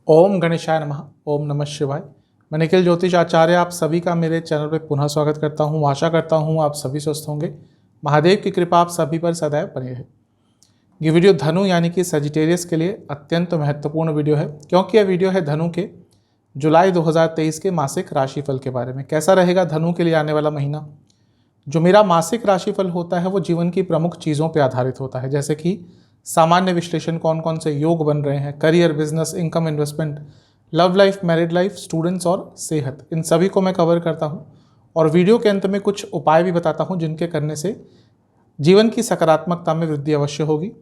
ओम गणेशाय नमः। ओम नमः शिवाय। मैं निखिल ज्योतिष आचार्य आप सभी का मेरे चैनल पर पुनः स्वागत करता हूं। आशा करता हूं आप सभी स्वस्थ होंगे। महादेव की कृपा आप सभी पर सदैव बनी रहे। ये वीडियो धनु यानी कि सजिटेरियस के लिए अत्यंत महत्वपूर्ण वीडियो है, क्योंकि यह वीडियो है धनु के जुलाई 2023 के मासिक राशिफल के बारे में। कैसा रहेगा धनु के लिए आने वाला महीना। जो मेरा मासिक राशिफल होता है वो जीवन की प्रमुख चीज़ों पर आधारित होता है, जैसे कि सामान्य विश्लेषण, कौन कौन से योग बन रहे हैं, career, business, income, investment, love life, married life, students और सेहत, इन सभी को मैं कवर करता हूं। और वीडियो के अंत में कुछ उपाय भी बताता हूं जिनके करने से जीवन की सकारात्मकता में वृद्धि अवश्य होगी।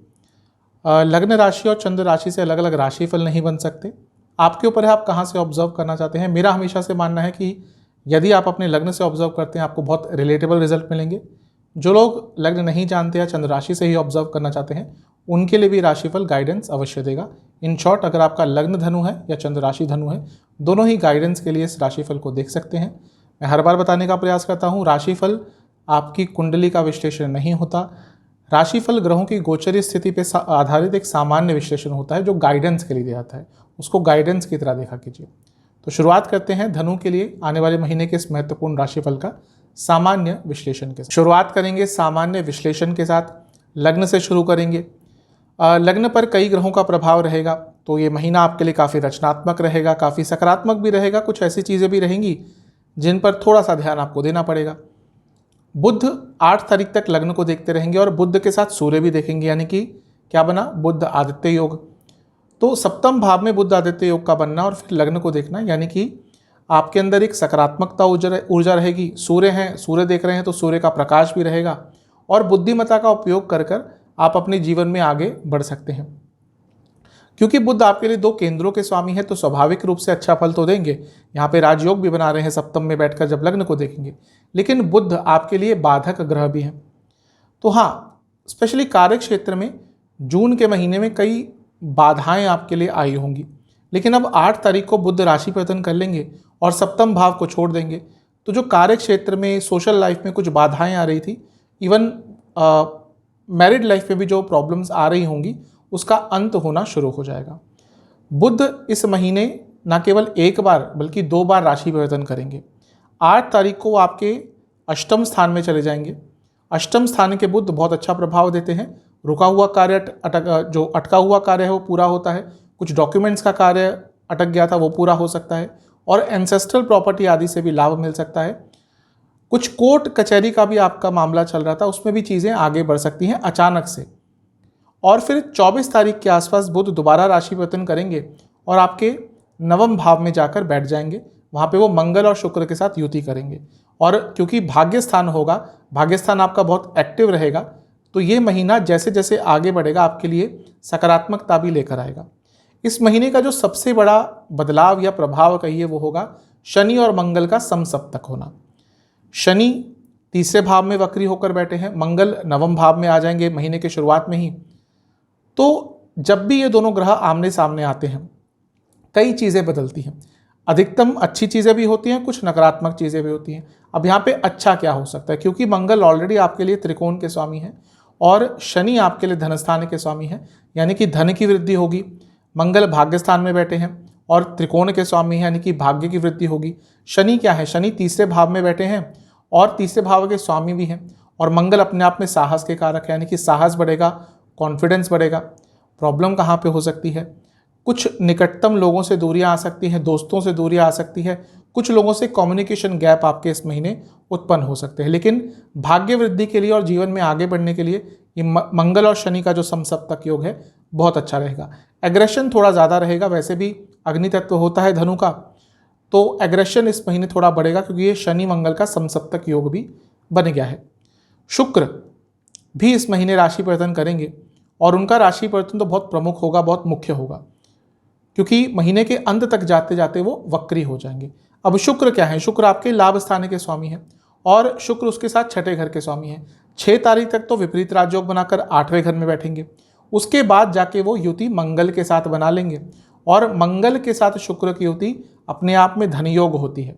लग्न राशि और चंद्र राशि से अलग अलग राशिफल नहीं बन सकते। आपके ऊपर है आप कहाँ से ऑब्जर्व करना चाहते हैं। मेरा हमेशा से मानना है कि यदि आप अपने लग्न से ऑब्जर्व करते हैं आपको बहुत रिलेटेबल रिजल्ट मिलेंगे। जो लोग लग्न नहीं जानते या चंद्र राशि से ही ऑब्जर्व करना चाहते हैं उनके लिए भी राशिफल गाइडेंस अवश्य देगा। इन शॉर्ट, अगर आपका लग्न धनु है या चंद्र राशि धनु है, दोनों ही गाइडेंस के लिए इस राशिफल को देख सकते हैं। मैं हर बार बताने का प्रयास करता हूँ, राशिफल आपकी कुंडली का विश्लेषण नहीं होता। राशिफल ग्रहों की गोचरी स्थिति पर आधारित एक सामान्य विश्लेषण होता है जो गाइडेंस के लिए दिया जाता है। उसको गाइडेंस की तरह देखा कीजिए। तो शुरुआत करते हैं धनु के लिए आने वाले महीने के इस महत्वपूर्ण राशिफल का सामान्य विश्लेषण के साथ। शुरुआत करेंगे सामान्य विश्लेषण के साथ। लग्न से शुरू करेंगे। लग्न पर कई ग्रहों का प्रभाव रहेगा, तो ये महीना आपके लिए काफ़ी रचनात्मक रहेगा, काफ़ी सकारात्मक भी रहेगा। कुछ ऐसी चीज़ें भी रहेंगी जिन पर थोड़ा सा ध्यान आपको देना पड़ेगा। बुध 8 तारीख तक लग्न को देखते रहेंगे और बुध के साथ सूर्य भी देखेंगे, यानी कि क्या बना, बुध आदित्य योग। तो सप्तम भाव में बुध आदित्य योग का बनना और फिर लग्न को देखना, यानी कि आपके अंदर एक सकारात्मकता ऊर्जा रहेगी। सूर्य हैं, सूर्य देख रहे हैं तो सूर्य का प्रकाश भी रहेगा और बुद्धिमत्ता का उपयोग कर कर आप अपने जीवन में आगे बढ़ सकते हैं। क्योंकि बुध आपके लिए 2 केंद्रों के स्वामी है तो स्वाभाविक रूप से अच्छा फल तो देंगे। यहाँ पे राजयोग भी बना रहे हैं सप्तम में बैठकर जब लग्न को देखेंगे, लेकिन बुध आपके लिए बाधक ग्रह भी हैं। तो हाँ, स्पेशली कार्य क्षेत्र में जून के महीने में कई बाधाएं आपके लिए आई होंगी, लेकिन अब 8 तारीख को बुध राशि परिवर्तन कर लेंगे और सप्तम भाव को छोड़ देंगे। तो जो कार्य क्षेत्र में, सोशल लाइफ में कुछ बाधाएं आ रही थी, इवन मैरिड लाइफ में भी जो प्रॉब्लम्स आ रही होंगी, उसका अंत होना शुरू हो जाएगा। बुध इस महीने न केवल एक बार बल्कि 2 बार राशि परिवर्तन करेंगे। 8 तारीख को आपके अष्टम स्थान में चले जाएंगे। अष्टम स्थान के बुध बहुत अच्छा प्रभाव देते हैं। रुका हुआ कार्य जो अटका हुआ कार्य है वो पूरा होता है। कुछ डॉक्यूमेंट्स का कार्य अटक गया था वो पूरा हो सकता है और एंसेस्ट्रल प्रॉपर्टी आदि से भी लाभ मिल सकता है। कुछ कोर्ट कचहरी का भी आपका मामला चल रहा था, उसमें भी चीज़ें आगे बढ़ सकती हैं अचानक से। और फिर 24 तारीख के आसपास बुध दोबारा राशि परिवर्तन करेंगे और आपके नवम भाव में जाकर बैठ जाएंगे। वहाँ पे वो मंगल और शुक्र के साथ युति करेंगे और क्योंकि भाग्य स्थान होगा, भाग्य स्थान आपका बहुत एक्टिव रहेगा, तो ये महीना जैसे जैसे आगे बढ़ेगा आपके लिए सकारात्मकता भी लेकर आएगा। इस महीने का जो सबसे बड़ा बदलाव या प्रभाव कहिए वो होगा शनि और मंगल का समसप्तक होना। शनि 3रे भाव में वक्री होकर बैठे हैं, मंगल नवम भाव में आ जाएंगे महीने के शुरुआत में ही। तो जब भी ये दोनों ग्रह आमने सामने आते हैं कई चीज़ें बदलती हैं। अधिकतम अच्छी चीज़ें भी होती हैं, कुछ नकारात्मक चीज़ें भी होती हैं। अब यहाँ पे अच्छा क्या हो सकता है, क्योंकि मंगल ऑलरेडी आपके लिए त्रिकोण के स्वामी हैं और शनि आपके लिए धनस्थान के स्वामी हैं, यानी कि धन की वृद्धि होगी। मंगल भाग्य स्थान में बैठे हैं और त्रिकोण के स्वामी हैं, यानी कि भाग्य की वृद्धि होगी। शनि क्या है, शनि 3रे भाव में बैठे हैं और 3रे भाव के स्वामी भी हैं और मंगल अपने आप में साहस के कारक है, यानी कि साहस बढ़ेगा, कॉन्फिडेंस बढ़ेगा। प्रॉब्लम कहाँ पे हो सकती है, कुछ निकटतम लोगों से दूरियां आ सकती हैं, दोस्तों से दूरियां आ सकती है, कुछ लोगों से कम्युनिकेशन गैप आपके इस महीने उत्पन्न हो सकते हैं। लेकिन भाग्य वृद्धि के लिए और जीवन में आगे बढ़ने के लिए ये मंगल और शनि का जो समसप्तक योग है बहुत अच्छा रहेगा। एग्रेशन थोड़ा ज़्यादा रहेगा, वैसे भी अग्नि तत्व होता है धनु का, तो एग्रेशन इस महीने थोड़ा बढ़ेगा क्योंकि ये शनि मंगल का समसप्तक योग भी बन गया है। शुक्र भी इस महीने राशि परिवर्तन करेंगे और उनका राशि परिवर्तन तो बहुत प्रमुख होगा, बहुत मुख्य होगा, क्योंकि महीने के अंत तक जाते जाते वो वक्री हो जाएंगे। अब शुक्र क्या है, शुक्र आपके लाभ स्थान के स्वामी हैं और शुक्र उसके साथ 6ठे घर के स्वामी हैं। 6 तारीख तक तो विपरीत राजयोग बनाकर 8वें घर में बैठेंगे। उसके बाद जाके वो युति मंगल के साथ बना लेंगे और मंगल के साथ शुक्र की युति अपने आप में धनयोग होती है,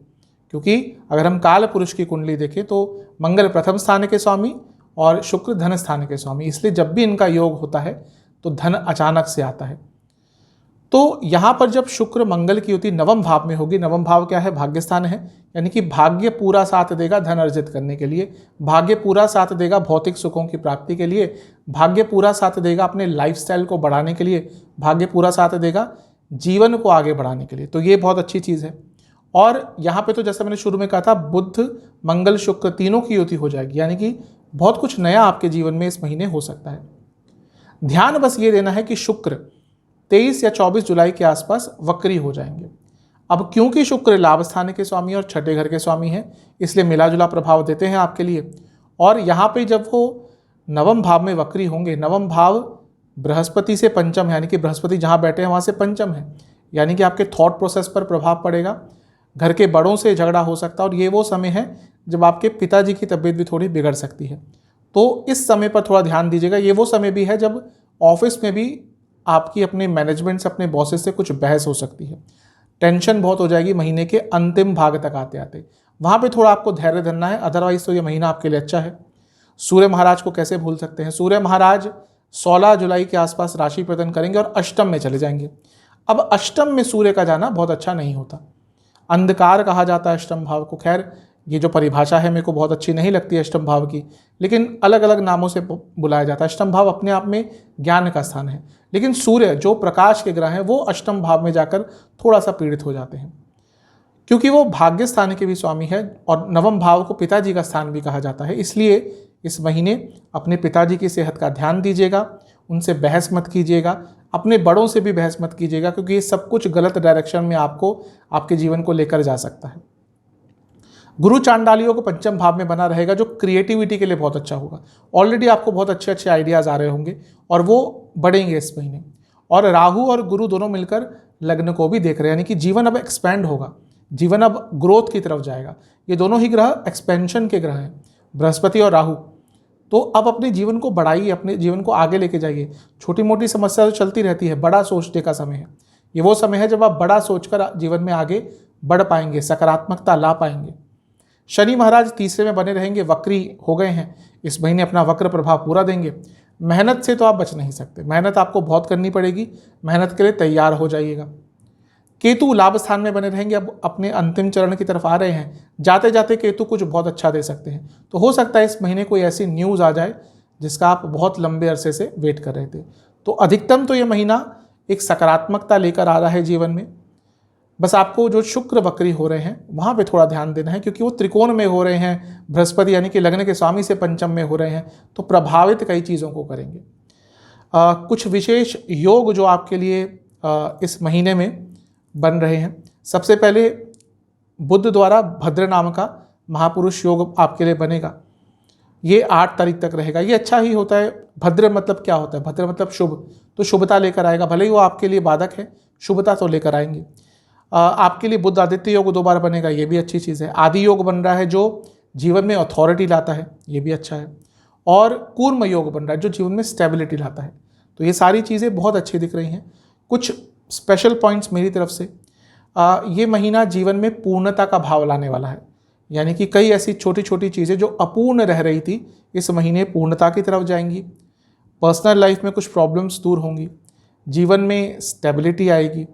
क्योंकि अगर हम काल पुरुष की कुंडली देखें तो मंगल प्रथम स्थान के स्वामी और शुक्र धन स्थान के स्वामी, इसलिए जब भी इनका योग होता है तो धन अचानक से आता है। तो यहाँ पर जब शुक्र मंगल की युति नवम भाव में होगी, नवम भाव क्या है? भाग्यस्थान है, यानी कि भाग्य पूरा साथ देगा धन अर्जित करने के लिए, भाग्य पूरा साथ देगा भौतिक सुखों की प्राप्ति के लिए, भाग्य पूरा साथ देगा अपने लाइफस्टाइल को बढ़ाने के लिए, भाग्य पूरा साथ देगा जीवन को आगे बढ़ाने के लिए। तो ये बहुत अच्छी चीज़ है। और यहाँ पे तो जैसे मैंने शुरू में कहा था, बुध मंगल शुक्र तीनों की युति हो जाएगी, यानी कि बहुत कुछ नया आपके जीवन में इस महीने हो सकता है। ध्यान बस ये देना है कि शुक्र 23 या 24 जुलाई के आसपास वक्री हो जाएंगे। अब क्योंकि शुक्र लाभ स्थान के स्वामी और छठे घर के स्वामी हैं, इसलिए मिला जुला प्रभाव देते हैं आपके लिए। और यहाँ पे जब वो नवम भाव में वक्री होंगे, नवम भाव बृहस्पति से पंचम है, यानी कि बृहस्पति जहाँ बैठे हैं वहाँ से पंचम है, यानी कि आपके थॉट प्रोसेस पर प्रभाव पड़ेगा, घर के बड़ों से झगड़ा हो सकता है। और ये वो समय है जब आपके पिताजी की तबीयत भी थोड़ी बिगड़ सकती है, तो इस समय पर थोड़ा ध्यान दीजिएगा। ये वो समय भी है जब ऑफिस में भी आपकी अपने मैनेजमेंट से, अपने बॉसेस से कुछ बहस हो सकती है, टेंशन बहुत हो जाएगी महीने के अंतिम भाग तक आते आते। वहाँ पे थोड़ा आपको धैर्य धरना है, अदरवाइज तो ये महीना आपके लिए अच्छा है। सूर्य महाराज को कैसे भूल सकते हैं? सूर्य महाराज 16 जुलाई के आसपास राशि प्रदान करेंगे और अष्टम में चले जाएंगे। अब अष्टम में सूर्य का जाना बहुत अच्छा नहीं होता, अंधकार कहा जाता है अष्टम भाव को। खैर, ये जो परिभाषा है मेरे को बहुत अच्छी नहीं लगती है अष्टम भाव की, लेकिन अलग अलग नामों से बुलाया जाता है। अष्टम भाव अपने आप में ज्ञान का स्थान है, लेकिन सूर्य जो प्रकाश के ग्रह हैं वो अष्टम भाव में जाकर थोड़ा सा पीड़ित हो जाते हैं, क्योंकि वो भाग्य स्थान के भी स्वामी है और नवम भाव को पिताजी का स्थान भी कहा जाता है। इसलिए इस महीने अपने पिताजी की सेहत का ध्यान दीजिएगा, उनसे बहस मत कीजिएगा, अपने बड़ों से भी बहस मत कीजिएगा, क्योंकि ये सब कुछ गलत डायरेक्शन में आपको, आपके जीवन को लेकर जा सकता है। गुरु चांडालियों को पंचम भाव में बना रहेगा, जो क्रिएटिविटी के लिए बहुत अच्छा होगा। ऑलरेडी आपको बहुत अच्छे अच्छे आइडियाज़ आ रहे होंगे और वो बढ़ेंगे इस महीने। और राहु और गुरु दोनों मिलकर लग्न को भी देख रहे हैं, यानी कि जीवन अब एक्सपैंड होगा, जीवन अब ग्रोथ की तरफ जाएगा। ये दोनों ही ग्रह एक्सपेंशन के ग्रह हैं, बृहस्पति और राहु। तो अब अपने जीवन को बढ़ाइए, अपने जीवन को आगे लेके जाइए। छोटी मोटी समस्या तो चलती रहती है, बड़ा सोचने का समय है। ये वो समय है जब आप बड़ा सोचकर जीवन में आगे बढ़ पाएंगे, सकारात्मकता ला पाएंगे। शनि महाराज तीसरे में बने रहेंगे, वक्री हो गए हैं, इस महीने अपना वक्र प्रभाव पूरा देंगे। मेहनत से तो आप बच नहीं सकते, मेहनत आपको बहुत करनी पड़ेगी, मेहनत के लिए तैयार हो जाइएगा। केतु लाभ स्थान में बने रहेंगे, अब अपने अंतिम चरण की तरफ आ रहे हैं। जाते जाते केतु कुछ बहुत अच्छा दे सकते हैं, तो हो सकता है इस महीने कोई ऐसी न्यूज़ आ जाए जिसका आप बहुत लंबे अरसे से वेट कर रहे थे। तो अधिकतम तो ये महीना एक सकारात्मकता लेकर आ रहा है जीवन में। बस आपको जो शुक्र वक्री हो रहे हैं वहाँ पे थोड़ा ध्यान देना है, क्योंकि वो त्रिकोण में हो रहे हैं, बृहस्पति यानी कि लग्न के स्वामी से पंचम में हो रहे हैं, तो प्रभावित कई चीज़ों को करेंगे। कुछ विशेष योग जो आपके लिए इस महीने में बन रहे हैं। सबसे पहले बुध द्वारा भद्र नाम का महापुरुष योग आपके लिए बनेगा, ये 8 तारीख तक रहेगा। ये अच्छा ही होता है। भद्र मतलब क्या होता है? भद्र मतलब शुभ, तो शुभता लेकर आएगा, भले ही वो आपके लिए बाधक है, शुभता तो लेकर आएंगे। आपके लिए बुध आदित्य योग 2 बार बनेगा, ये भी अच्छी चीज़ है। आदि योग बन रहा है जो जीवन में अथॉरिटी लाता है, ये भी अच्छा है। और कूर्म योग बन रहा है जो जीवन में स्टेबिलिटी लाता है। तो ये सारी चीज़ें बहुत अच्छी दिख रही हैं। कुछ स्पेशल पॉइंट्स मेरी तरफ से, ये महीना जीवन में पूर्णता का भाव लाने वाला है, यानी कि कई ऐसी छोटी छोटी चीज़ें जो अपूर्ण रह रही थी इस महीने पूर्णता की तरफ जाएंगी। पर्सनल लाइफ में कुछ प्रॉब्लम्स दूर होंगी, जीवन में स्टेबिलिटी आएगी,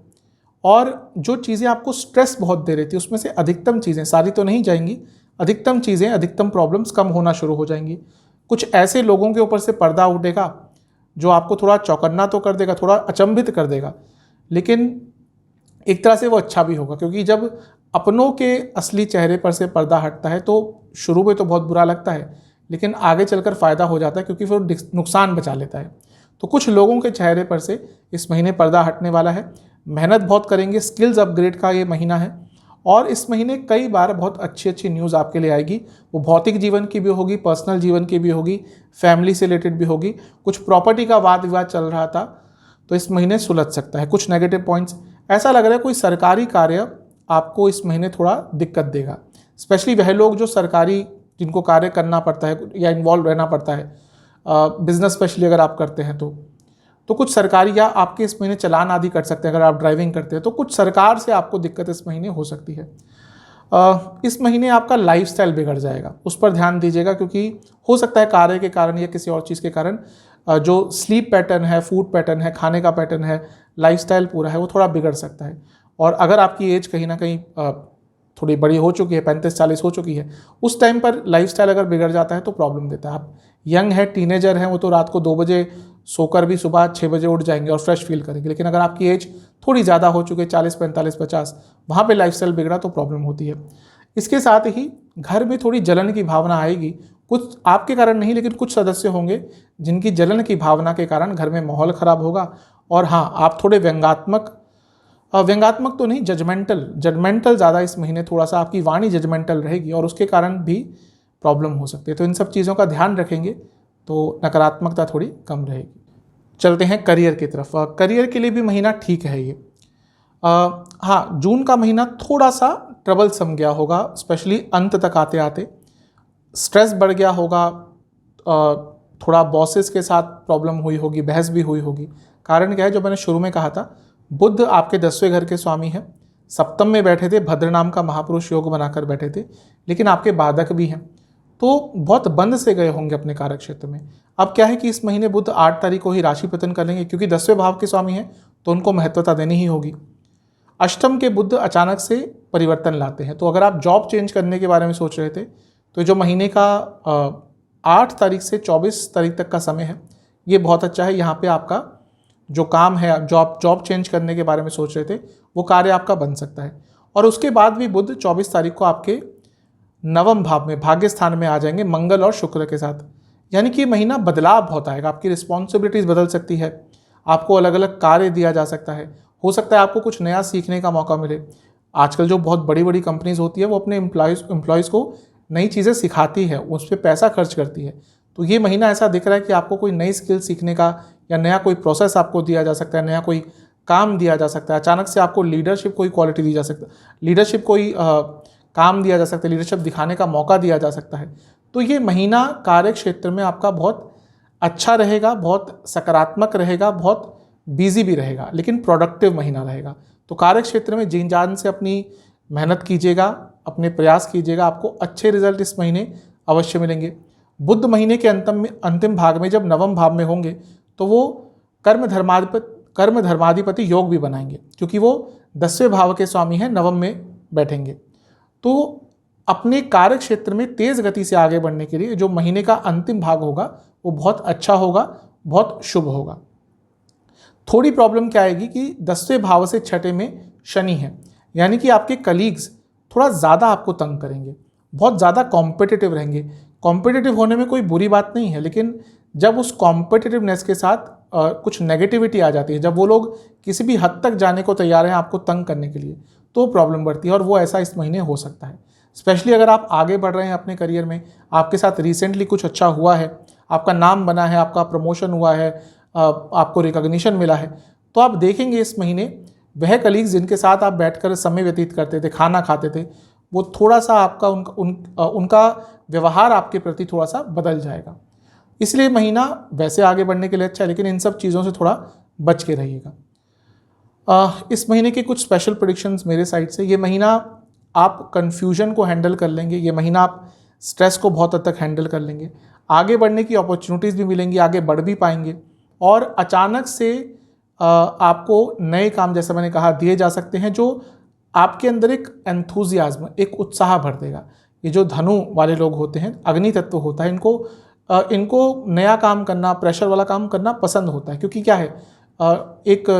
और जो चीज़ें आपको स्ट्रेस बहुत दे रही थी उसमें से अधिकतम चीज़ें, सारी तो नहीं जाएंगी, अधिकतम चीज़ें, अधिकतम प्रॉब्लम्स कम होना शुरू हो जाएंगी। कुछ ऐसे लोगों के ऊपर से पर्दा उठेगा जो आपको थोड़ा चौकन्ना तो कर देगा, थोड़ा अचंभित कर देगा, लेकिन एक तरह से वो अच्छा भी होगा, क्योंकि जब अपनों के असली चेहरे पर से पर्दा हटता है तो शुरू में तो बहुत बुरा लगता है, लेकिन आगे चलकर फ़ायदा हो जाता है, क्योंकि फिर नुकसान बचा लेता है। तो कुछ लोगों के चेहरे पर से इस महीने पर्दा हटने वाला है। मेहनत बहुत करेंगे, स्किल्स अपग्रेड का ये महीना है। और इस महीने कई बार बहुत अच्छी अच्छी न्यूज़ आपके लिए आएगी, वो भौतिक जीवन की भी होगी, पर्सनल जीवन की भी होगी, फैमिली से रिलेटेड भी होगी। कुछ प्रॉपर्टी का वाद विवाद चल रहा था तो इस महीने सुलझ सकता है। कुछ नेगेटिव पॉइंट्स, ऐसा लग रहा है कोई सरकारी कार्य आपको इस महीने थोड़ा दिक्कत देगा, स्पेशली वह लोग जो सरकारी, जिनको कार्य करना पड़ता है या इन्वॉल्व रहना पड़ता है, बिजनेस स्पेशली अगर आप करते हैं तो कुछ सरकारी, या आपके इस महीने चालान आदि कर सकते हैं अगर आप ड्राइविंग करते हैं, तो कुछ सरकार से आपको दिक्कत इस महीने हो सकती है। इस महीने आपका लाइफस्टाइल बिगड़ जाएगा, उस पर ध्यान दीजिएगा, क्योंकि हो सकता है कार्य के कारण या किसी और चीज़ के कारण जो स्लीप पैटर्न है, फूड पैटर्न है, खाने का पैटर्न है, लाइफस्टाइल पूरा है वो थोड़ा बिगड़ सकता है। और अगर आपकी एज कहीं ना कहीं थोड़ी बड़ी हो चुकी है, 35-40 हो चुकी है, उस टाइम पर लाइफस्टाइल अगर बिगड़ जाता है तो प्रॉब्लम देता है। आप यंग है, टीनेजर हैं, वो तो रात को 2 बजे सोकर भी सुबह 6 बजे उठ जाएंगे और फ्रेश फील करेंगे। लेकिन अगर आपकी एज थोड़ी ज़्यादा हो चुकी है, 40, 45, 50, वहाँ पर लाइफस्टाइल बिगड़ा तो प्रॉब्लम होती है। इसके साथ ही घर में थोड़ी जलन की भावना आएगी, कुछ आपके कारण नहीं, लेकिन कुछ सदस्य होंगे जिनकी जलन की भावना के कारण घर में माहौल खराब होगा। और हाँ, आप थोड़े व्यंग्यात्मक तो नहीं, जजमेंटल ज़्यादा इस महीने थोड़ा सा आपकी वाणी जजमेंटल रहेगी और उसके कारण भी प्रॉब्लम हो सकती है। तो इन सब चीज़ों का ध्यान रखेंगे तो नकारात्मकता थोड़ी कम रहेगी। चलते हैं करियर की तरफ। करियर के लिए भी महीना ठीक है ये। हाँ, जून का महीना थोड़ा सा ट्रबल सम गया होगा, स्पेशली अंत तक आते आते स्ट्रेस बढ़ गया होगा, थोड़ा बॉसेस के साथ प्रॉब्लम हुई होगी, बहस भी हुई होगी। कारण क्या है, जो मैंने शुरू में कहा था, बुध आपके 10वें घर के स्वामी हैं, सप्तम में बैठे थे, भद्र नाम का महापुरुष योग बनाकर बैठे थे, लेकिन आपके बाधक भी हैं, तो बहुत बंद से गए होंगे अपने कार्य क्षेत्र में। अब क्या है कि इस महीने बुध 8 तारीख को ही राशि पतन करेंगे, क्योंकि 10वें भाव के स्वामी हैं तो उनको महत्वता देनी ही होगी। अष्टम के बुध अचानक से परिवर्तन लाते हैं, तो अगर आप जॉब चेंज करने के बारे में सोच रहे थे तो जो महीने का 8 तारीख से 24 तारीख तक का समय है ये बहुत अच्छा है। यहाँ पे आपका जो काम है, जॉब चेंज करने के बारे में सोच रहे थे, वो कार्य आपका बन सकता है। और उसके बाद भी बुध 24 तारीख को आपके 9वें भाव में, भाग्य स्थान में आ जाएंगे मंगल और शुक्र के साथ। यानी कि महीना बदलाव बहुत आएगा, आपकी रिस्पॉन्सिबिलिटीज़ बदल सकती है, आपको अलग अलग कार्य दिया जा सकता है, हो सकता है आपको कुछ नया सीखने का मौका मिले। आजकल जो बहुत बड़ी बड़ी कंपनीज होती है वो अपने एम्प्लॉयज़ को नई चीज़ें सिखाती है, उस पर पैसा खर्च करती है। तो ये महीना ऐसा दिख रहा है कि आपको कोई नई स्किल सीखने का या नया कोई प्रोसेस आपको दिया जा सकता है, नया कोई काम दिया जा सकता है, अचानक से आपको लीडरशिप कोई क्वालिटी दी जा सकता है, लीडरशिप कोई काम दिया जा सकता है, लीडरशिप दिखाने का मौका दिया जा सकता है। तो ये महीना कार्य क्षेत्र में आपका बहुत अच्छा रहेगा, बहुत सकारात्मक रहेगा, बहुत बिजी भी रहेगा, लेकिन प्रोडक्टिव महीना रहेगा। तो कार्य क्षेत्र में जी जान से अपनी मेहनत कीजिएगा, अपने प्रयास कीजिएगा, आपको अच्छे रिजल्ट इस महीने अवश्य मिलेंगे। बुध महीने के अंतिम भाग में जब 9वें भाव में होंगे तो वो कर्म धर्माधिपति योग भी बनाएंगे, क्योंकि वो 10वें भाव के स्वामी हैं, 9वें में बैठेंगे। तो अपने कार्य क्षेत्र में तेज गति से आगे बढ़ने के लिए जो महीने का अंतिम भाग होगा वो बहुत अच्छा होगा, बहुत शुभ होगा। थोड़ी प्रॉब्लम क्या आएगी कि 10वें भाव से 6ठे में शनि है, यानी कि आपके कलीग्स थोड़ा ज़्यादा आपको तंग करेंगे, बहुत ज़्यादा कॉम्पिटिटिव रहेंगे। कॉम्पिटिटिव होने में कोई बुरी बात नहीं है, लेकिन जब उस कॉम्पिटिटिवनेस के साथ कुछ नेगेटिविटी आ जाती है, जब वो लोग किसी भी हद तक जाने को तैयार हैं आपको तंग करने के लिए, तो प्रॉब्लम बढ़ती है। और वो ऐसा इस महीने हो सकता है, स्पेशली अगर आप आगे बढ़ रहे हैं अपने करियर में, आपके साथ रिसेंटली कुछ अच्छा हुआ है, आपका नाम बना है, आपका प्रमोशन हुआ है, आपको रिकॉग्निशन मिला है, तो आप देखेंगे इस महीने वह कलीग्स जिनके साथ आप बैठकर समय व्यतीत करते थे, खाना खाते थे, वो थोड़ा सा आपका उनका व्यवहार आपके प्रति थोड़ा सा बदल जाएगा। इसलिए महीना वैसे आगे बढ़ने के लिए अच्छा है, लेकिन इन सब चीज़ों से थोड़ा बच के रहिएगा। इस महीने के कुछ स्पेशल प्रेडिक्शंस मेरे साइड से। ये महीना आप कन्फ्यूजन को हैंडल कर लेंगे, ये महीना आप स्ट्रेस को बहुत हद तक हैंडल कर लेंगे, आगे बढ़ने की अपॉर्चुनिटीज़ भी मिलेंगी, आगे बढ़ भी पाएंगे। और अचानक से आपको नए काम, जैसे मैंने कहा, दिए जा सकते हैं जो आपके अंदर एक एंथुजियाज्म, एक उत्साह भर देगा। ये जो धनु वाले लोग होते हैं, अग्नि तत्व होता है, इनको नया काम करना, प्रेशर वाला काम करना पसंद होता है। क्योंकि क्या है, एक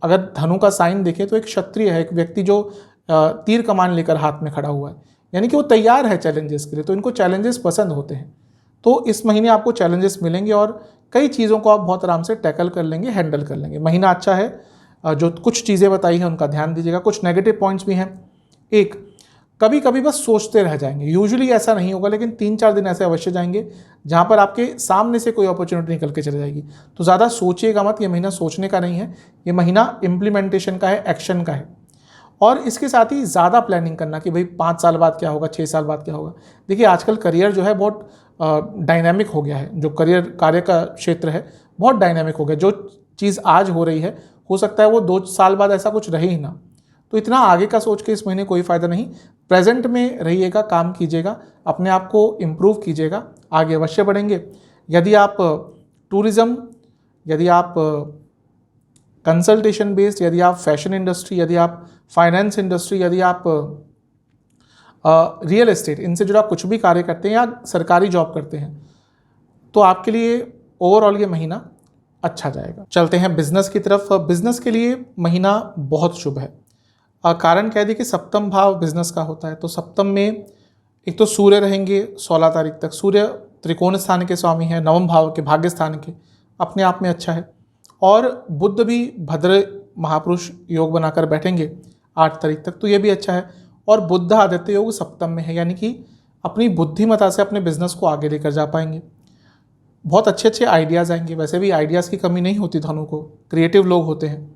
अगर धनु का साइन देखें तो एक क्षत्रिय है, एक व्यक्ति जो तीर कमान लेकर हाथ में खड़ा हुआ है, यानी कि वो तैयार है चैलेंजेस के लिए, तो इनको चैलेंजेस पसंद होते हैं। तो इस महीने आपको चैलेंजेस मिलेंगे और कई चीज़ों को आप बहुत आराम से टैकल कर लेंगे, हैंडल कर लेंगे। महीना अच्छा है। जो कुछ चीज़ें बताई हैं उनका ध्यान दीजिएगा। कुछ नेगेटिव पॉइंट्स भी हैं। एक, कभी कभी बस सोचते रह जाएंगे, यूजुअली ऐसा नहीं होगा, लेकिन 3-4 दिन ऐसे अवश्य जाएंगे जहाँ पर आपके सामने से कोई अपॉर्चुनिटी निकल के चले जाएगी। तो ज़्यादा सोचिएगा मत, ये महीना सोचने का नहीं है, ये महीना इम्प्लीमेंटेशन का है, एक्शन का है। और इसके साथ ही ज़्यादा प्लानिंग करना कि भाई 5 साल बाद क्या होगा, 6 साल बाद क्या होगा। देखिए आजकल करियर जो है बहुत डायनामिक हो गया है, जो कार्य का क्षेत्र है बहुत डायनामिक हो गया। जो चीज़ आज हो रही है, हो सकता है वो 2 साल बाद ऐसा कुछ रहे ही ना। तो इतना आगे का सोच के इस महीने कोई फ़ायदा नहीं। प्रेजेंट में रहिएगा, काम कीजिएगा, अपने आप को इम्प्रूव कीजिएगा, आगे अवश्य बढ़ेंगे। यदि आप टूरिज़्म, यदि आप कंसल्टेशन बेस्ड, यदि आप फैशन इंडस्ट्री, यदि आप फाइनेंस इंडस्ट्री, यदि आप रियल एस्टेट, इनसे जुड़ा कुछ भी कार्य करते हैं या सरकारी जॉब करते हैं, तो आपके लिए ओवरऑल ये महीना अच्छा जाएगा। चलते हैं बिजनेस की तरफ। बिजनेस के लिए महीना बहुत शुभ है। कारण कह दी कि सप्तम भाव बिजनेस का होता है, तो सप्तम में एक तो सूर्य रहेंगे 16 तारीख तक। सूर्य त्रिकोण स्थान के स्वामी हैं, नवम भाव के, भाग्य स्थान के, अपने आप में अच्छा है। और बुध भी भद्र महापुरुष योग बनाकर बैठेंगे 8 तारीख तक, तो ये भी अच्छा है। और बुध आदित्य योग सप्तम में है, यानी कि अपनी बुद्धिमत्ता से अपने बिजनेस को आगे लेकर जा पाएंगे। बहुत अच्छे अच्छे आइडियाज़ आएंगे। वैसे भी आइडियाज़ की कमी नहीं होती धनु को, क्रिएटिव लोग होते हैं,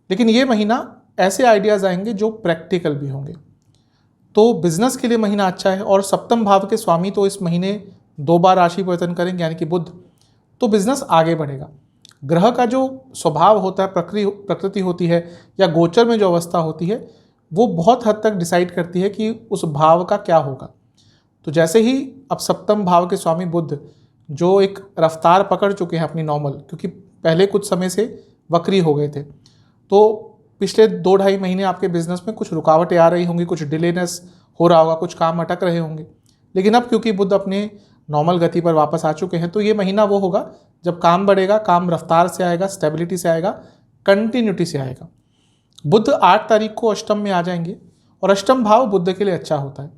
लेकिन ये महीना ऐसे आइडियाज़ आएंगे जो प्रैक्टिकल भी होंगे। तो बिजनेस के लिए महीना अच्छा है। और सप्तम भाव के स्वामी तो इस महीने 2 बार राशि परिवर्तन करेंगे, यानी कि बुध, तो बिजनेस आगे बढ़ेगा। ग्रह का जो स्वभाव होता है, प्रकृति होती है, या गोचर में जो अवस्था होती है, वो बहुत हद तक डिसाइड करती है कि उस भाव का क्या होगा। तो जैसे ही अब सप्तम भाव के स्वामी बुध जो एक रफ्तार पकड़ चुके हैं अपनी नॉर्मल, क्योंकि पहले कुछ समय से वक्री हो गए थे, तो पिछले 2-2.5 महीने आपके बिजनेस में कुछ रुकावटें आ रही होंगी, कुछ डिलेनेस हो रहा होगा, कुछ काम अटक रहे होंगे। लेकिन अब क्योंकि बुध अपने नॉर्मल गति पर वापस आ चुके हैं, तो ये महीना वो होगा जब काम बढ़ेगा, काम रफ्तार से आएगा, स्टेबिलिटी से आएगा, कंटिन्यूटी से आएगा। बुध 8 तारीख को अष्टम में आ जाएंगे, और अष्टम भाव बुध के लिए अच्छा होता है।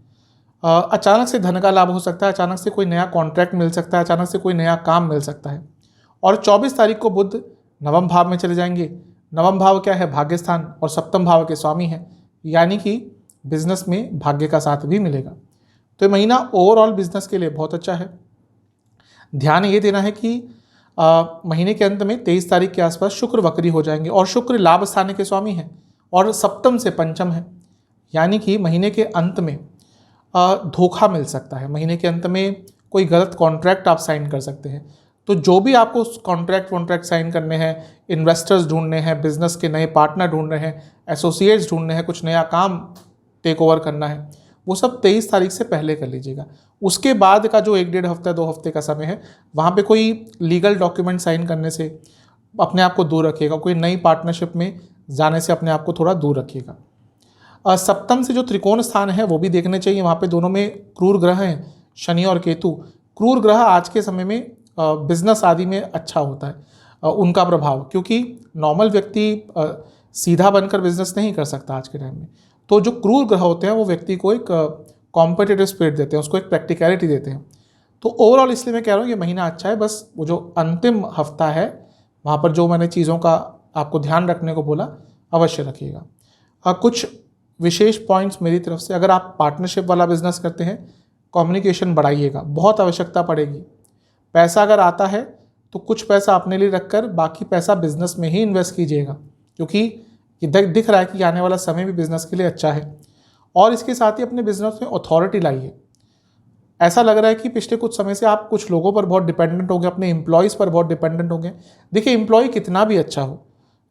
अचानक से धन का लाभ हो सकता है, अचानक से कोई नया कॉन्ट्रैक्ट मिल सकता है, अचानक से कोई नया काम मिल सकता है। और 24 तारीख को बुध नवम भाव में चले जाएंगे। नवम भाव क्या है? भाग्य स्थान, और सप्तम भाव के स्वामी हैं, यानी कि बिजनेस में भाग्य का साथ भी मिलेगा। तो ये महीना ओवरऑल बिजनेस के लिए बहुत अच्छा है। ध्यान ये देना है कि महीने के अंत में 23 तारीख के आसपास शुक्र वक्री हो जाएंगे, और शुक्र लाभ स्थान के स्वामी हैं और सप्तम से पंचम है, यानी कि महीने के अंत में धोखा मिल सकता है। महीने के अंत में कोई गलत कॉन्ट्रैक्ट आप साइन कर सकते हैं। तो जो भी आपको कॉन्ट्रैक्ट साइन करने हैं, इन्वेस्टर्स ढूंढने हैं, बिजनेस के नए पार्टनर ढूंढ रहे हैं, एसोसिएट्स ढूंढने हैं, कुछ नया काम टेक ओवर करना है, वो सब 23 तारीख से पहले कर लीजिएगा। उसके बाद का जो 1-1.5 हफ्ता 2 हफ्ते का समय है, वहाँ पे कोई लीगल डॉक्यूमेंट साइन करने से अपने आप को दूर रखिएगा। कोई नई पार्टनरशिप में जाने से अपने आप को थोड़ा दूर रखिएगा। सप्तम से जो त्रिकोण स्थान है वो भी देखने चाहिए। वहाँ पे दोनों में क्रूर ग्रह हैं, शनि और केतु। क्रूर ग्रह आज के समय में बिजनेस आदि में अच्छा होता है उनका प्रभाव, क्योंकि नॉर्मल व्यक्ति सीधा बनकर बिजनेस नहीं कर सकता आज के टाइम में। तो जो क्रूर ग्रह होते हैं वो व्यक्ति को एक कॉम्पिटिटिव स्पिरिट देते हैं, उसको एक प्रैक्टिकलिटी देते हैं। तो ओवरऑल इसलिए मैं कह रहा हूँ ये महीना अच्छा है। बस वो जो अंतिम हफ्ता है वहाँ पर जो मैंने चीज़ों का आपको ध्यान रखने को बोला, अवश्य रखिएगा। कुछ विशेष पॉइंट्स मेरी तरफ से, अगर आप पार्टनरशिप वाला बिजनेस करते हैं, कम्युनिकेशन बढ़ाइएगा, बहुत आवश्यकता पड़ेगी। पैसा अगर आता है तो कुछ पैसा अपने लिए रखकर बाकी पैसा बिजनेस में ही इन्वेस्ट कीजिएगा, क्योंकि ये दिख रहा है कि आने वाला समय भी बिजनेस के लिए अच्छा है। और इसके साथ ही अपने बिजनेस में अथॉरिटी लाइए। ऐसा लग रहा है कि पिछले कुछ समय से आप कुछ लोगों पर बहुत डिपेंडेंट हो गए, अपने एम्प्लॉयज़ पर बहुत डिपेंडेंट हो गए। देखिए, एम्प्लॉय कितना भी अच्छा हो,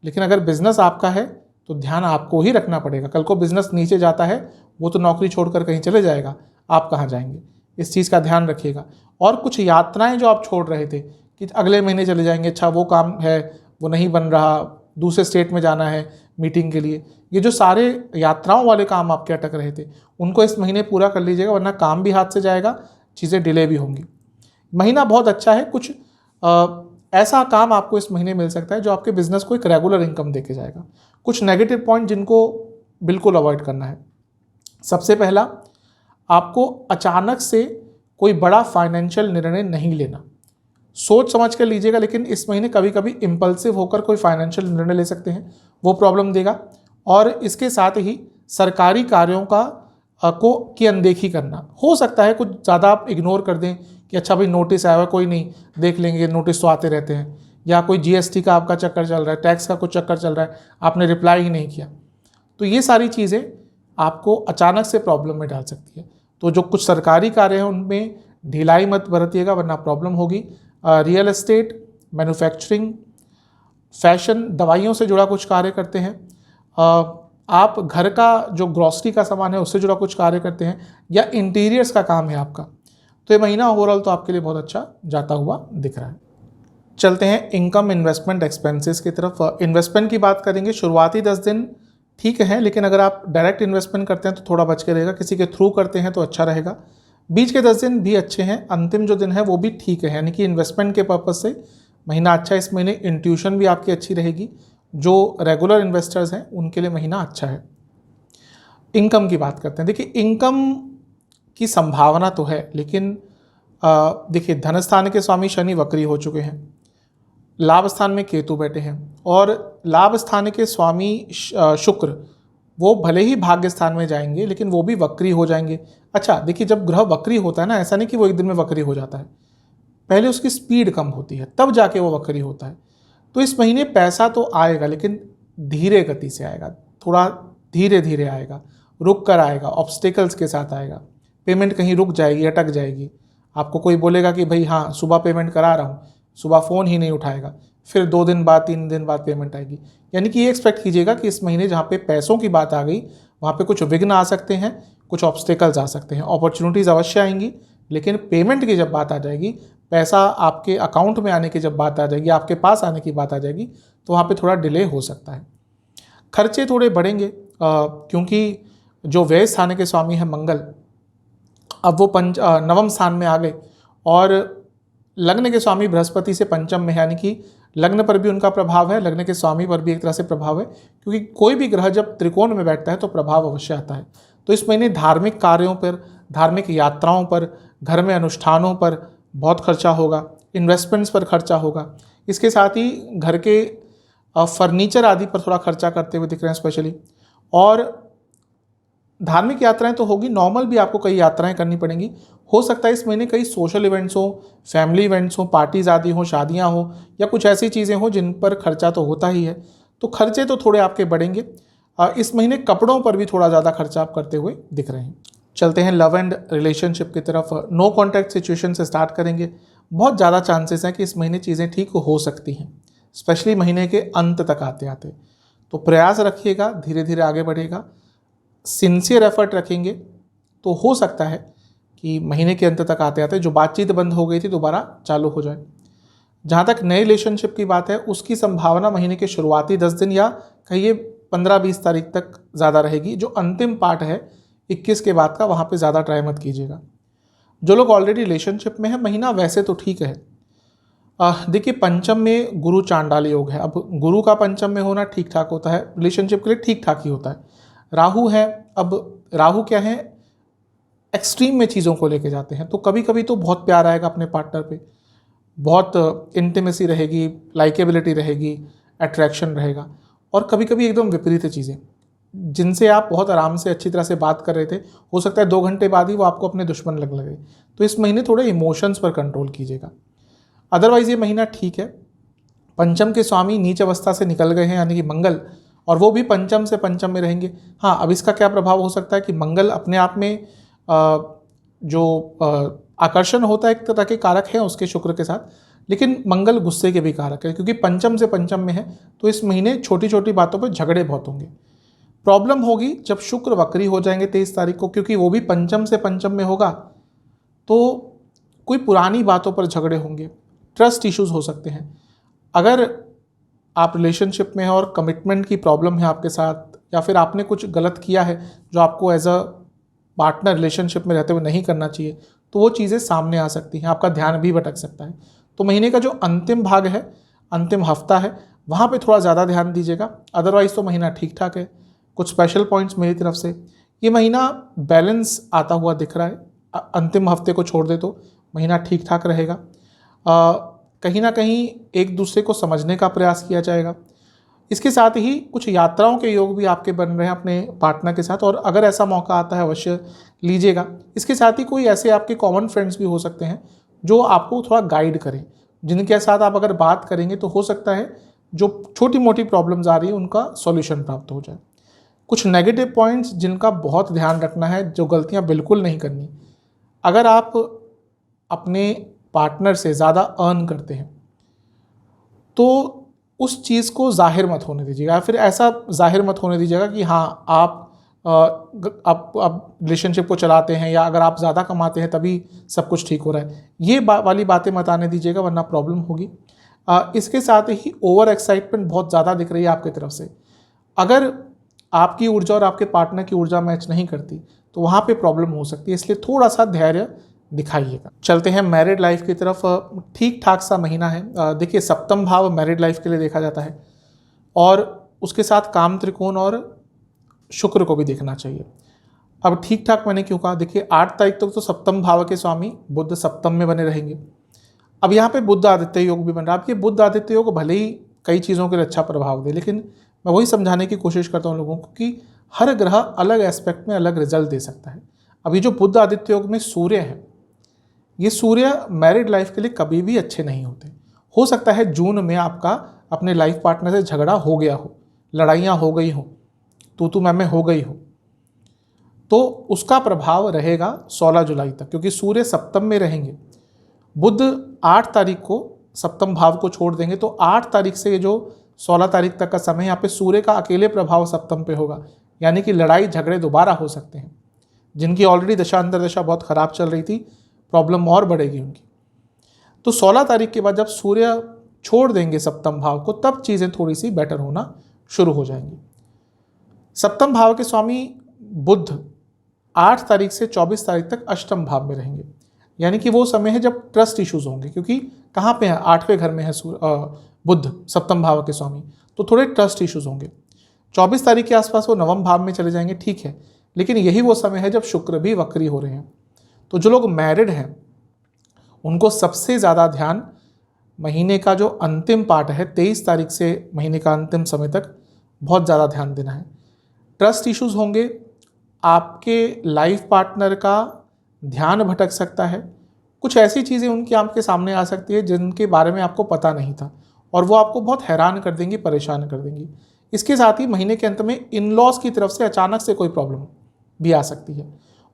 लेकिन अगर बिजनेस आपका है तो ध्यान आपको ही रखना पड़ेगा। कल को बिजनेस नीचे जाता है, वो तो नौकरी छोड़कर कहीं चले जाएगा, आप कहाँ जाएंगे? इस चीज़ का ध्यान रखिएगा। और कुछ यात्राएं जो आप छोड़ रहे थे कि अगले महीने चले जाएंगे, अच्छा वो काम है वो नहीं बन रहा, दूसरे स्टेट में जाना है मीटिंग के लिए, ये जो सारे यात्राओं वाले काम आपके अटक रहे थे, उनको इस महीने पूरा कर लीजिएगा, वरना काम भी हाथ से जाएगा, चीज़ें डिले भी होंगी। महीना बहुत अच्छा है। कुछ ऐसा काम आपको इस महीने मिल सकता है जो आपके बिजनेस को एक रेगुलर इनकम देके जाएगा। कुछ नेगेटिव पॉइंट जिनको बिल्कुल अवॉइड करना है। सबसे पहला, आपको अचानक से कोई बड़ा फाइनेंशियल निर्णय नहीं लेना, सोच समझ कर लीजिएगा। लेकिन इस महीने कभी कभी इम्पल्सिव होकर कोई फाइनेंशियल निर्णय ले सकते हैं, वो प्रॉब्लम देगा। और इसके साथ ही सरकारी कार्यों की अनदेखी करना हो सकता है। कुछ ज़्यादा आप इग्नोर कर दें कि अच्छा भाई नोटिस आया हुआ, कोई नहीं, देख लेंगे, नोटिस तो आते रहते हैं। या कोई जीएसटी का आपका चक्कर चल रहा है, टैक्स का कुछ चक्कर चल रहा है, आपने रिप्लाई ही नहीं किया, तो ये सारी चीज़ें आपको अचानक से प्रॉब्लम में डाल सकती है। तो जो कुछ सरकारी कार्य हैं उनमें ढिलाई मत बरतिएगा, वरना प्रॉब्लम होगी। रियल एस्टेट, मैन्युफैक्चरिंग, फैशन, दवाइयों से जुड़ा कुछ कार्य करते हैं, आप घर का जो ग्रॉसरी का सामान है उससे जुड़ा कुछ कार्य करते हैं, या इंटीरियर्स का काम है आपका, तो ये महीना ओवरऑल तो आपके लिए बहुत अच्छा जाता हुआ दिख रहा है। चलते हैं इनकम इन्वेस्टमेंट एक्सपेंसेस की तरफ। इन्वेस्टमेंट की बात करेंगे, शुरुआती 10 दिन ठीक है, लेकिन अगर आप डायरेक्ट इन्वेस्टमेंट करते हैं तो थोड़ा बच के रहेगा, किसी के थ्रू करते हैं तो अच्छा रहेगा। बीच के 10 दिन भी अच्छे हैं, अंतिम जो दिन है वो भी ठीक है, यानी कि इन्वेस्टमेंट के पर्पज़ से महीना अच्छा है। इस महीने इंट्यूशन भी आपकी अच्छी रहेगी, जो रेगुलर इन्वेस्टर्स हैं उनके लिए महीना अच्छा है। इनकम की बात करते हैं। देखिए, इनकम की संभावना तो है, लेकिन देखिए, धन स्थान के स्वामी शनि वक्री हो चुके हैं, लाभ स्थान में केतु बैठे हैं, और लाभ स्थान के स्वामी शुक्र वो भले ही भाग्य स्थान में जाएंगे लेकिन वो भी वक्री हो जाएंगे। अच्छा देखिए, जब ग्रह वक्री होता है ना, ऐसा नहीं कि वो एक दिन में वक्री हो जाता है, पहले उसकी स्पीड कम होती है तब जाके वो वक्री होता है। तो इस महीने पैसा तो आएगा लेकिन धीरे गति से आएगा, थोड़ा धीरे धीरे आएगा, रुक कर आएगा, ऑब्स्टेकल्स के साथ आएगा। पेमेंट कहीं रुक जाएगी, अटक जाएगी। आपको कोई बोलेगा कि भाई हाँ सुबह पेमेंट करा रहा हूँ, सुबह फ़ोन ही नहीं उठाएगा, फिर 2 दिन बाद 3 दिन बाद पेमेंट आएगी। यानी कि ये एक्सपेक्ट कीजिएगा कि इस महीने जहाँ पे पैसों की बात आ गई वहाँ पे कुछ विघ्न आ सकते हैं, कुछ ऑब्स्टेकल्स आ सकते हैं। अपॉर्चुनिटीज़ अवश्य आएंगी, लेकिन पेमेंट की जब बात आ जाएगी, पैसा आपके अकाउंट में आने की जब बात आ जाएगी, आपके पास आने की बात आ जाएगी, तो वहाँ पे थोड़ा डिले हो सकता है। खर्चे थोड़े बढ़ेंगे, क्योंकि जो व्यय स्थान के स्वामी हैं मंगल, अब वो नवम स्थान में आ गए, और लग्न के स्वामी बृहस्पति से पंचम में है, यानी कि लग्न पर भी उनका प्रभाव है, लग्न के स्वामी पर भी एक तरह से प्रभाव है, क्योंकि कोई भी ग्रह जब त्रिकोण में बैठता है तो प्रभाव अवश्य आता है। तो इस महीने धार्मिक कार्यों पर, धार्मिक यात्राओं पर, घर में अनुष्ठानों पर बहुत खर्चा होगा, इन्वेस्टमेंट्स पर खर्चा होगा। इसके साथ ही घर के फर्नीचर आदि पर थोड़ा खर्चा करते हुए दिख रहे हैं स्पेशली। और धार्मिक यात्राएं तो होगी, नॉर्मल भी आपको कई यात्राएं करनी पड़ेंगी। हो सकता है इस महीने कई सोशल इवेंट्स हो, फैमिली इवेंट्स हो, पार्टीज आदि हो, शादियां हो, या कुछ ऐसी चीज़ें हो जिन पर खर्चा तो होता ही है। तो खर्चे तो थोड़े आपके बढ़ेंगे। इस महीने कपड़ों पर भी थोड़ा ज़्यादा खर्चा आप करते हुए दिख रहे हैं। चलते हैं लव एंड रिलेशनशिप की तरफ। नो कॉन्टैक्ट सिचुएशन से स्टार्ट करेंगे। बहुत ज़्यादा चांसेस हैं कि इस महीने चीज़ें ठीक हो सकती हैं, स्पेशली महीने के अंत तक आते आते। तो प्रयास रखिएगा, धीरे धीरे आगे बढ़ेगा, सिंसियर एफर्ट रखेंगे तो हो सकता है कि महीने के अंत तक आते आते जो बातचीत बंद हो गई थी दोबारा चालू हो जाए। जहाँ तक नए रिलेशनशिप की बात है, उसकी संभावना महीने के शुरुआती 10 दिन या कहिए 15-20 तारीख तक ज़्यादा रहेगी। जो अंतिम पार्ट है 21 के बाद का, वहाँ पे ज़्यादा ट्राई मत कीजिएगा। जो लोग ऑलरेडी रिलेशनशिप में है, महीना वैसे तो ठीक है। देखिए, पंचम में गुरु चांडाल योग है। अब गुरु का पंचम में होना ठीक ठाक होता है, रिलेशनशिप के लिए ठीक ठाक ही होता है। राहु है, अब राहु क्या है, एक्सट्रीम में चीज़ों को लेके जाते हैं। तो कभी कभी तो बहुत प्यार आएगा अपने पार्टनर पे, बहुत इंटीमेसी रहेगी, लाइकेबिलिटी रहेगी, अट्रैक्शन रहेगा। और कभी कभी एकदम विपरीत चीज़ें, जिनसे आप बहुत आराम से अच्छी तरह से बात कर रहे थे, हो सकता है 2 घंटे बाद ही वो आपको अपने दुश्मन लगने लगे। तो इस महीने थोड़े इमोशंस पर कंट्रोल कीजिएगा। अदरवाइज़ ये महीना ठीक है। पंचम के स्वामी नीच अवस्था से निकल गए हैं, यानी कि मंगल, और वो भी पंचम से पंचम में रहेंगे। हाँ, अब इसका क्या प्रभाव हो सकता है कि मंगल अपने आप में जो आकर्षण होता है एक तरह के कारक है उसके शुक्र के साथ, लेकिन मंगल गुस्से के भी कारक है, क्योंकि पंचम से पंचम में है। तो इस महीने छोटी छोटी बातों पर झगड़े बहुत होंगे। प्रॉब्लम होगी जब शुक्र वक्री हो जाएंगे 23 तारीख को, क्योंकि वो भी पंचम से पंचम में होगा। तो कोई पुरानी बातों पर झगड़े होंगे, ट्रस्ट इश्यूज हो सकते हैं। अगर आप रिलेशनशिप में हैं और कमिटमेंट की प्रॉब्लम है आपके साथ, या फिर आपने कुछ गलत किया है जो आपको एज अ पार्टनर रिलेशनशिप में रहते हुए नहीं करना चाहिए, तो वो चीज़ें सामने आ सकती हैं, आपका ध्यान भी भटक सकता है। तो महीने का जो अंतिम भाग है, अंतिम हफ्ता है, वहाँ पे थोड़ा ज़्यादा ध्यान दीजिएगा। अदरवाइज़ तो महीना ठीक ठाक है। कुछ स्पेशल पॉइंट्स मेरी तरफ से, ये महीना बैलेंस आता हुआ दिख रहा है। अंतिम हफ्ते को छोड़ दे तो महीना ठीक ठाक रहेगा। कहीं ना कहीं एक दूसरे को समझने का प्रयास किया जाएगा। इसके साथ ही कुछ यात्राओं के योग भी आपके बन रहे हैं अपने पार्टनर के साथ, और अगर ऐसा मौका आता है अवश्य लीजिएगा। इसके साथ ही कोई ऐसे आपके कॉमन फ्रेंड्स भी हो सकते हैं जो आपको थोड़ा गाइड करें, जिनके साथ आप अगर बात करेंगे तो हो सकता है जो छोटी मोटी प्रॉब्लम्स आ रही है उनका सॉल्यूशन प्राप्त हो जाए। कुछ नेगेटिव पॉइंट्स जिनका बहुत ध्यान रखना है, जो गलतियाँ बिल्कुल नहीं करनी। अगर आप अपने पार्टनर से ज़्यादा अर्न करते हैं तो उस चीज़ को जाहिर मत होने दीजिएगा, या फिर ऐसा जाहिर मत होने दीजिएगा कि हाँ आप रिलेशनशिप को चलाते हैं, या अगर आप ज़्यादा कमाते हैं तभी सब कुछ ठीक हो रहा है। ये वाली बातें मत आने दीजिएगा, वरना प्रॉब्लम होगी। इसके साथ ही ओवर एक्साइटमेंट बहुत ज़्यादा दिख रही है आपकी तरफ से। अगर आपकी ऊर्जा और आपके पार्टनर की ऊर्जा मैच नहीं करती तो वहाँ पे प्रॉब्लम हो सकती है, इसलिए थोड़ा सा धैर्य दिखाइएगा। चलते हैं मैरिड लाइफ की तरफ। ठीक ठाक सा महीना है। देखिए, सप्तम भाव मैरिड लाइफ के लिए देखा जाता है और उसके साथ काम त्रिकोण और शुक्र को भी देखना चाहिए। अब ठीक ठाक मैंने क्यों कहा, देखिए 8 तारीख तक तो सप्तम भाव के स्वामी बुध सप्तम में बने रहेंगे। अब यहाँ पे बुध आदित्य योग भी बन रहा है। अब ये बुध आदित्य योग भले ही कई चीज़ों के लिए अच्छा प्रभाव दे, लेकिन मैं वही समझाने की कोशिश करता हूँ लोगों को कि हर ग्रह अलग एस्पेक्ट में अलग रिजल्ट दे सकता है। अभी जो बुध आदित्य योग में सूर्य है, ये सूर्य मैरिड लाइफ के लिए कभी भी अच्छे नहीं होते। हो सकता है जून में आपका अपने लाइफ पार्टनर से झगड़ा हो गया हो, लड़ाइयाँ हो गई हो, तू मैं हो गई हो, तो उसका प्रभाव रहेगा 16 जुलाई तक, क्योंकि सूर्य सप्तम में रहेंगे। बुध 8 तारीख को सप्तम भाव को छोड़ देंगे, तो 8 तारीख से जो 16 तारीख तक का समय यहाँ पे सूर्य का अकेले प्रभाव सप्तम पे होगा, यानी कि लड़ाई झगड़े दोबारा हो सकते हैं। जिनकी ऑलरेडी दशा अंतर्दशा बहुत खराब चल रही थी, प्रॉब्लम और बढ़ेगी उनकी। तो 16 तारीख के बाद जब सूर्य छोड़ देंगे सप्तम भाव को, तब चीज़ें थोड़ी सी बेटर होना शुरू हो जाएंगी। सप्तम भाव के स्वामी बुध 8 तारीख से 24 तारीख तक अष्टम भाव में रहेंगे, यानी कि वो समय है जब ट्रस्ट इश्यूज होंगे, क्योंकि कहाँ पे है, 8वें घर में है बुध सप्तम भाव के स्वामी, तो थोड़े ट्रस्ट इश्यूज होंगे। 24 तारीख के आसपास वो नवम भाव में चले जाएंगे, ठीक है, लेकिन यही वो समय है जब शुक्र भी वक्री हो रहे हैं। तो जो लोग मैरिड हैं उनको सबसे ज़्यादा ध्यान महीने का जो अंतिम पार्ट है 23 तारीख से महीने का अंतिम समय तक बहुत ज़्यादा ध्यान देना है। ट्रस्ट इश्यूज होंगे, आपके लाइफ पार्टनर का ध्यान भटक सकता है, कुछ ऐसी चीज़ें उनकी आपके सामने आ सकती है जिनके बारे में आपको पता नहीं था और वो आपको बहुत हैरान कर देंगी, परेशान कर देंगी। इसके साथ ही महीने के अंत में इन लॉज की तरफ से अचानक से कोई प्रॉब्लम भी आ सकती है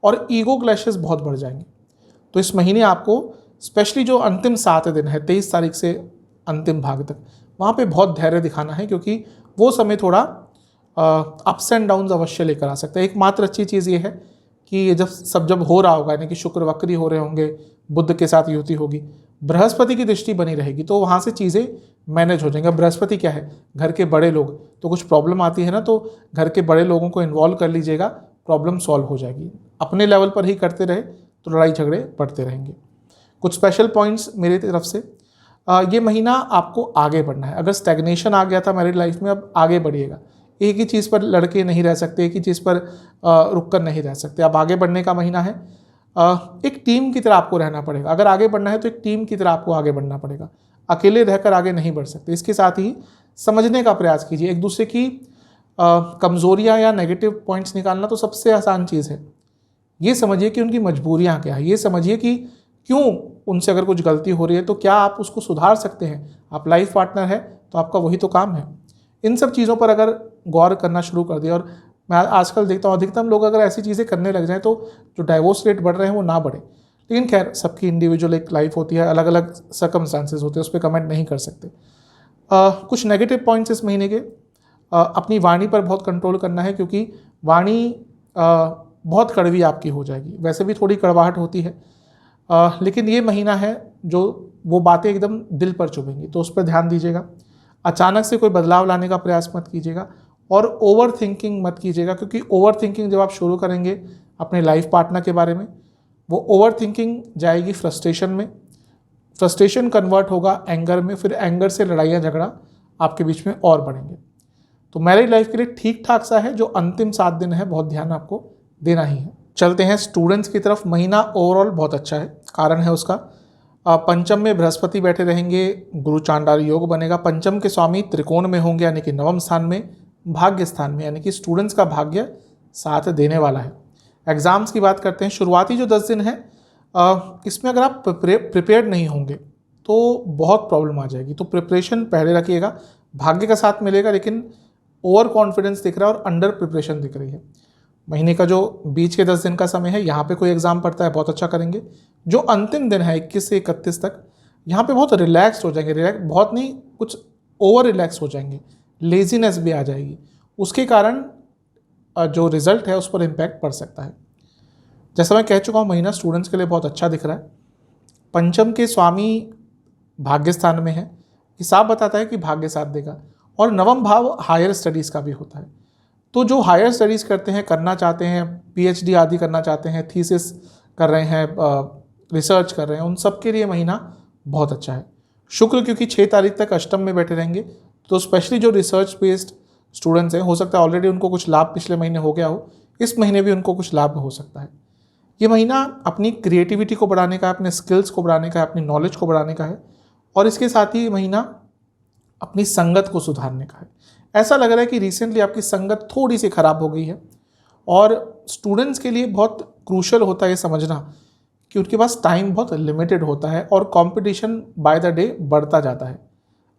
और ईगो क्लैशेस बहुत बढ़ जाएंगे। तो इस महीने आपको स्पेशली जो अंतिम 7 दिन है 23 तारीख से अंतिम भाग तक, वहाँ पे बहुत धैर्य दिखाना है, क्योंकि वो समय थोड़ा अप्स एंड डाउन्स अवश्य लेकर आ सकता है। एकमात्र अच्छी चीज़ ये है कि ये जब हो रहा होगा, यानी कि शुक्र वक्री हो रहे होंगे, बुध के साथ युति होगी, बृहस्पति की दृष्टि बनी रहेगी, तो वहाँ से चीज़ें मैनेज हो जाएंगी। बृहस्पति क्या है, घर के बड़े लोग, तो कुछ प्रॉब्लम आती है ना, तो घर के बड़े लोगों को इन्वॉल्व कर लीजिएगा, प्रॉब्लम सॉल्व हो जाएगी। अपने लेवल पर ही करते रहे तो लड़ाई झगड़े बढ़ते रहेंगे। कुछ स्पेशल पॉइंट्स मेरी तरफ से, ये महीना आपको आगे बढ़ना है। अगर स्टैग्नेशन आ गया था मैरिड लाइफ में, अब आगे बढ़िएगा। एक ही चीज़ पर लड़के नहीं रह सकते, एक ही चीज़ पर रुक कर नहीं रह सकते। अब आगे बढ़ने का महीना है। एक टीम की तरह आपको रहना पड़ेगा। अगर आगे बढ़ना है तो एक टीम की तरह आपको आगे बढ़ना पड़ेगा, अकेले रहकर आगे नहीं बढ़ सकते। इसके साथ ही समझने का प्रयास कीजिए, एक दूसरे की कमज़ोरियाँ या नेगेटिव पॉइंट्स निकालना तो सबसे आसान चीज़ है। ये समझिए कि उनकी मजबूरियाँ क्या है, ये समझिए कि क्यों उनसे अगर कुछ गलती हो रही है तो क्या आप उसको सुधार सकते हैं। आप लाइफ पार्टनर है तो आपका वही तो काम है। इन सब चीज़ों पर अगर गौर करना शुरू कर दिया, और मैं आजकल देखता हूँ अधिकतम लोग अगर ऐसी चीज़ें करने लग जाएं तो जो डाइवोर्स रेट बढ़ रहे हैं वो ना बढ़े। लेकिन खैर, सबकी इंडिविजुअल एक लाइफ होती है, अलग अलग सर्कमस्टांसेस होते हैं, उस पर कमेंट नहीं कर सकते। कुछ नेगेटिव पॉइंट्स इस महीने के, अपनी वाणी पर बहुत कंट्रोल करना है, क्योंकि वाणी बहुत कड़वी आपकी हो जाएगी। वैसे भी थोड़ी कड़वाहट होती है, लेकिन ये महीना है जो वो बातें एकदम दिल पर चुभेंगी, तो उस पर ध्यान दीजिएगा। अचानक से कोई बदलाव लाने का प्रयास मत कीजिएगा और ओवर थिंकिंग मत कीजिएगा, क्योंकि ओवर थिंकिंग जब आप शुरू करेंगे अपने लाइफ पार्टनर के बारे में, वो ओवर थिंकिंग जाएगी फ्रस्ट्रेशन में, फ्रस्ट्रेशन कन्वर्ट होगा एंगर में, फिर एंगर से लड़ाइयाँ झगड़ा आपके बीच में और बढ़ेंगे। तो मैरिड लाइफ के लिए ठीक ठाक सा है, जो अंतिम 7 दिन है बहुत ध्यान आपको देना ही है। चलते हैं स्टूडेंट्स की तरफ। महीना ओवरऑल बहुत अच्छा है, कारण है उसका पंचम में बृहस्पति बैठे रहेंगे, गुरु चांडाल योग बनेगा। पंचम के स्वामी त्रिकोण में होंगे, यानी कि नवम स्थान में, भाग्य स्थान में, यानी कि स्टूडेंट्स का भाग्य साथ देने वाला है। एग्जाम्स की बात करते हैं। शुरुआती जो 10 दिन है, इसमें अगर आप प्रिपेयर्ड नहीं होंगे तो बहुत प्रॉब्लम आ जाएगी, तो प्रिपरेशन पहले रखिएगा। भाग्य का साथ मिलेगा, लेकिन ओवर कॉन्फिडेंस दिख रहा है और अंडर प्रिपरेशन दिख रही है। महीने का जो बीच के 10 दिन का समय है, यहाँ पे कोई एग्जाम पड़ता है बहुत अच्छा करेंगे। जो अंतिम दिन है 21 से 31 तक, यहाँ पे बहुत रिलैक्स हो जाएंगे, बहुत नहीं, कुछ ओवर रिलैक्स हो जाएंगे, लेजीनेस भी आ जाएगी। उसके कारण जो रिजल्ट है उस पर इम्पैक्ट पड़ सकता है। जैसा मैं कह चुका हूँ, महीना स्टूडेंट्स के लिए बहुत अच्छा दिख रहा है। पंचम के स्वामी भाग्य स्थान में है, हिसाब बताता है कि भाग्य साथ देगा। और नवम भाव हायर स्टडीज़ का भी होता है। तो जो हायर स्टडीज़ करते हैं, करना चाहते हैं, पीएचडी आदि करना चाहते हैं, थीसिस कर रहे हैं, रिसर्च कर रहे हैं, उन सब के लिए महीना बहुत अच्छा है। शुक्र क्योंकि 6 तारीख तक अष्टम में बैठे रहेंगे, तो स्पेशली जो रिसर्च बेस्ड स्टूडेंट्स हैं, हो सकता है ऑलरेडी उनको कुछ लाभ पिछले महीने हो गया हो, इस महीने भी उनको कुछ लाभ हो सकता है। ये महीना अपनी क्रिएटिविटी को बढ़ाने का है, अपने स्किल्स को बढ़ाने का है, अपनी नॉलेज को बढ़ाने का है, और इसके साथ ही ये महीना अपनी संगत को सुधारने का है। ऐसा लग रहा है कि रिसेंटली आपकी संगत थोड़ी सी खराब हो गई है, और स्टूडेंट्स के लिए बहुत क्रूशल होता है ये समझना कि उनके पास टाइम बहुत लिमिटेड होता है और कंपटीशन बाय द डे बढ़ता जाता है।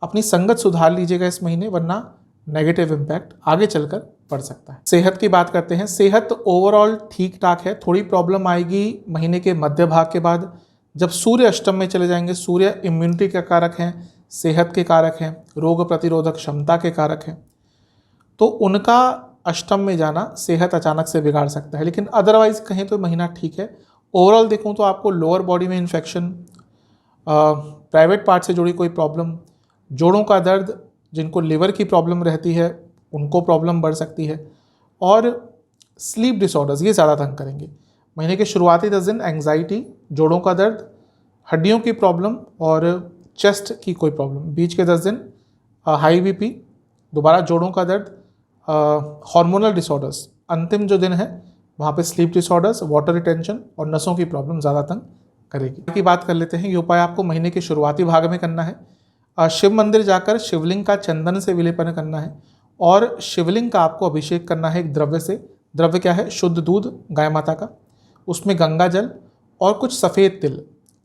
अपनी संगत सुधार लीजिएगा इस महीने, वरना नेगेटिव इम्पैक्ट आगे चलकर पड़ सकता है। सेहत की बात करते हैं। सेहत ओवरऑल ठीक ठाक है, थोड़ी प्रॉब्लम आएगी महीने के मध्य भाग के बाद, जब सूर्य अष्टम में चले जाएंगे। सूर्य इम्यूनिटी के कारक हैं, सेहत के कारक हैं, रोग प्रतिरोधक क्षमता के कारक हैं, तो उनका अष्टम में जाना सेहत अचानक से बिगाड़ सकता है। लेकिन अदरवाइज कहें तो महीना ठीक है। ओवरऑल देखूं तो आपको लोअर बॉडी में इन्फेक्शन, प्राइवेट पार्ट से जुड़ी कोई प्रॉब्लम, जोड़ों का दर्द, जिनको लिवर की प्रॉब्लम रहती है उनको प्रॉब्लम बढ़ सकती है, और स्लीप डिसऑर्डर्स ये ज़्यादा तंग करेंगे। महीने के शुरुआती 10 दिन एंग्जाइटी, जोड़ों का दर्द, हड्डियों की प्रॉब्लम और चेस्ट की कोई प्रॉब्लम। बीच के 10 दिन हाई बीपी, दोबारा जोड़ों का दर्द, हार्मोनल डिसऑर्डर्स। अंतिम जो दिन है वहाँ पे स्लीप डिसऑर्डर्स, वाटर रिटेंशन और नसों की प्रॉब्लम ज़्यादा तंग करेगी। की बात कर लेते हैं। ये उपाय आपको महीने के शुरुआती भाग में करना है। शिव मंदिर जाकर शिवलिंग का चंदन से विलेपन करना है, और शिवलिंग का आपको अभिषेक करना है एक द्रव्य से। द्रव्य क्या है? शुद्ध दूध गाय माता का, उसमें गंगा जल और कुछ सफ़ेद तिल।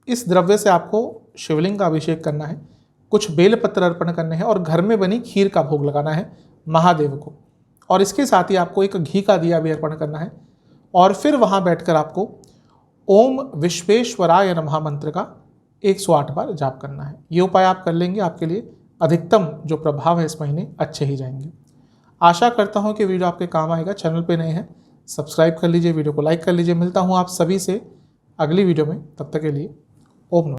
इस द्रव्य से आपको शिवलिंग का अभिषेक करना है, कुछ बेलपत्र अर्पण करने हैं, और घर में बनी खीर का भोग लगाना है महादेव को। और इसके साथ ही आपको एक घी का दिया भी अर्पण करना है, और फिर वहाँ बैठकर आपको ओम विश्वेश्वराय नमः मंत्र का 108 बार जाप करना है। ये उपाय आप कर लेंगे, आपके लिए अधिकतम जो प्रभाव है इस महीने अच्छे ही जाएंगे। आशा करता हूँ कि वीडियो आपके काम आएगा। चैनल पे नए हैं सब्सक्राइब कर लीजिए, वीडियो को लाइक कर लीजिए। मिलता हूँ आप सभी से अगली वीडियो में, तब तक के लिए ओम नमः।